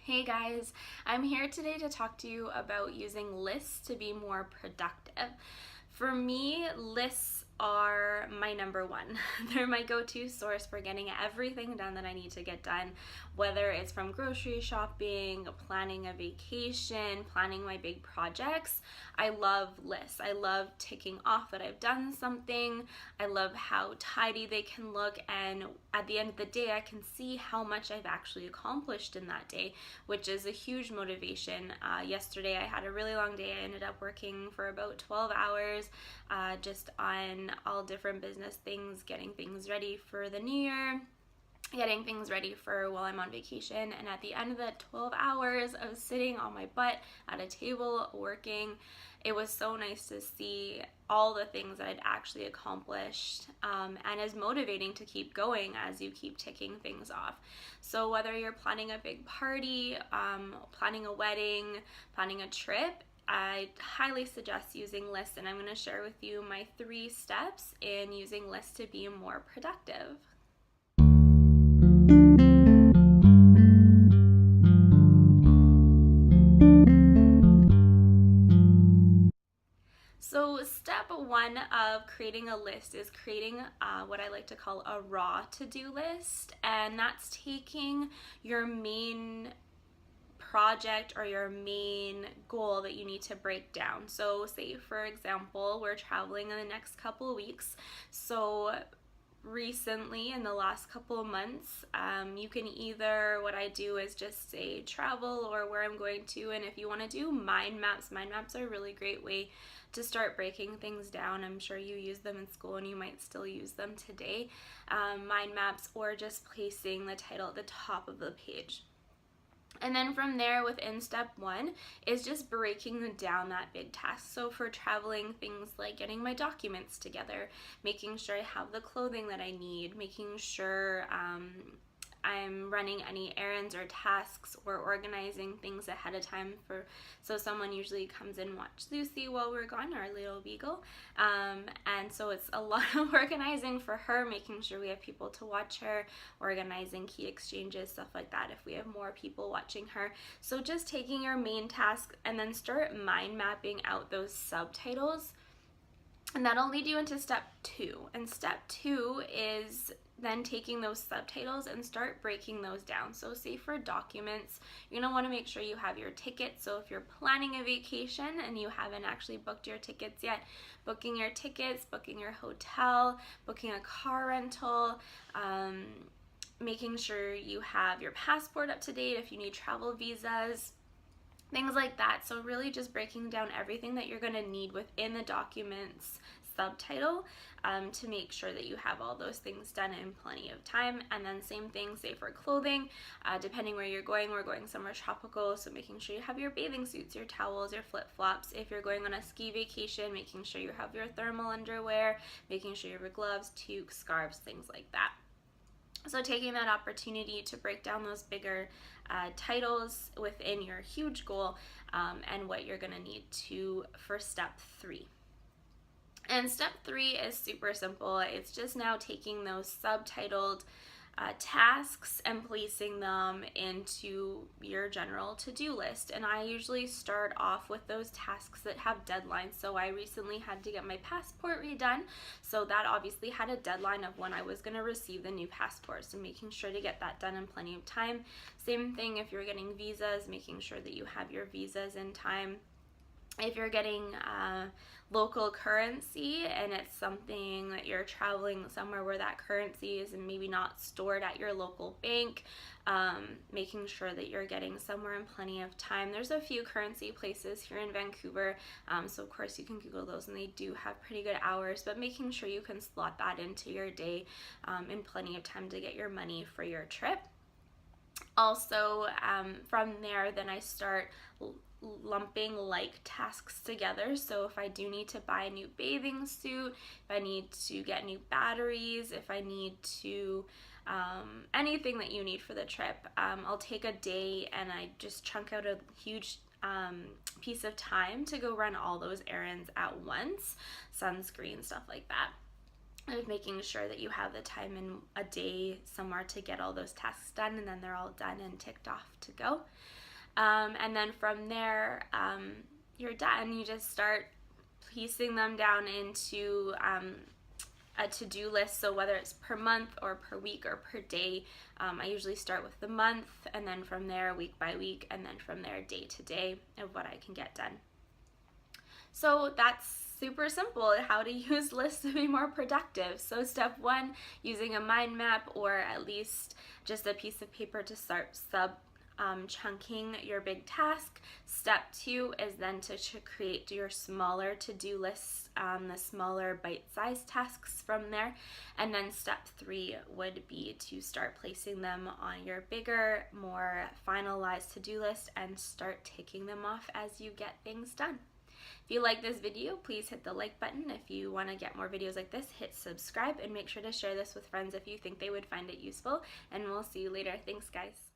Hey guys, I'm here today to talk to you about using lists to be more productive. For me, lists are my number one. They're my go-to source for getting everything done that I need to get done, whether it's from grocery shopping, planning a vacation, planning my big projects. I love lists. I love ticking off that I've done something. I love how tidy they can look, and at the end of the day, I can see how much I've actually accomplished in that day, which is a huge motivation. Yesterday, I had a really long day. I ended up working for about 12 hours just on all different business things, getting things ready for the new year, getting things ready for while I'm on vacation. And at the end of that 12 hours of sitting on my butt at a table working, it was so nice to see all the things that I'd actually accomplished, and is motivating to keep going as you keep ticking things off. So whether you're planning a big party, planning a wedding, planning a trip, I highly suggest using lists, and I'm going to share with you my 3 steps in using lists to be more productive. So step 1 of creating a list is creating what I like to call a raw to-do list, and that's taking your main project or your main goal that you need to break down. So say for example, we're traveling in the next couple of weeks. So recently in the last couple of months, you can either, what I do is just say travel or where I'm going to, and if you want to do mind maps are a really great way to start breaking things down. I'm sure you use them in school and you might still use them today. Mind maps, or just placing the title at the top of the page. And then from there, within step 1 is just breaking down that big task. So for traveling, things like getting my documents together, making sure I have the clothing that I need, making sure I'm running any errands or tasks, or organizing things ahead of time. So someone usually comes and watch Lucy while we're gone, our little beagle, and so it's a lot of organizing for her, making sure we have people to watch her, organizing key exchanges, stuff like that if we have more people watching her. So just taking your main task and then start mind mapping out those subtitles, and that'll lead you into step 2. And step 2 is then taking those subtitles and start breaking those down. So say for documents, you're going to want to make sure you have your tickets. So if you're planning a vacation and you haven't actually booked your tickets yet, booking your tickets, booking your hotel, booking a car rental, making sure you have your passport up to date if you need travel visas, things like that. So really just breaking down everything that you're going to need within the documents subtitle, to make sure that you have all those things done in plenty of time. And then same thing, say for clothing, depending where you're going, we're going somewhere tropical, so making sure you have your bathing suits, your towels, your flip-flops. If you're going on a ski vacation, making sure you have your thermal underwear, making sure you have your gloves, toques, scarves, things like that. So taking that opportunity to break down those bigger titles within your huge goal, and what you're going to need to for step 3. And step 3 is super simple. It's just now taking those subtitled tasks and placing them into your general to-do list. And I usually start off with those tasks that have deadlines. So I recently had to get my passport redone, so that obviously had a deadline of when I was going to receive the new passport, so making sure to get that done in plenty of time. Same thing if you're getting visas, making sure that you have your visas in time. If you're getting local currency and it's something that you're traveling somewhere where that currency is and maybe not stored at your local bank, making sure that you're getting somewhere in plenty of time. There's a few currency places here in Vancouver, so of course you can Google those, and they do have pretty good hours, but making sure you can slot that into your day in plenty of time to get your money for your trip. Also, from there, then I start lumping like tasks together. So if I do need to buy a new bathing suit, if I need to get new batteries, if I need to anything that you need for the trip, I'll take a day and I just chunk out a huge piece of time to go run all those errands at once, sunscreen, stuff like that. of making sure that you have the time in a day somewhere to get all those tasks done, and then they're all done and ticked off to go. And then from there, you're done. You just start piecing them down into a to-do list. So whether it's per month or per week or per day, I usually start with the month, and then from there week by week, and then from there day to day of what I can get done. So that's super simple, how to use lists to be more productive. So step one, using a mind map or at least just a piece of paper to start chunking your big task. Step two is then to create your smaller to-do lists, the smaller bite-sized tasks from there. And then step three would be to start placing them on your bigger, more finalized to-do list and start ticking them off as you get things done. If you like this video, please hit the like button. If you want to get more videos like this, hit subscribe, and make sure to share this with friends if you think they would find it useful. And we'll see you later. Thanks, guys.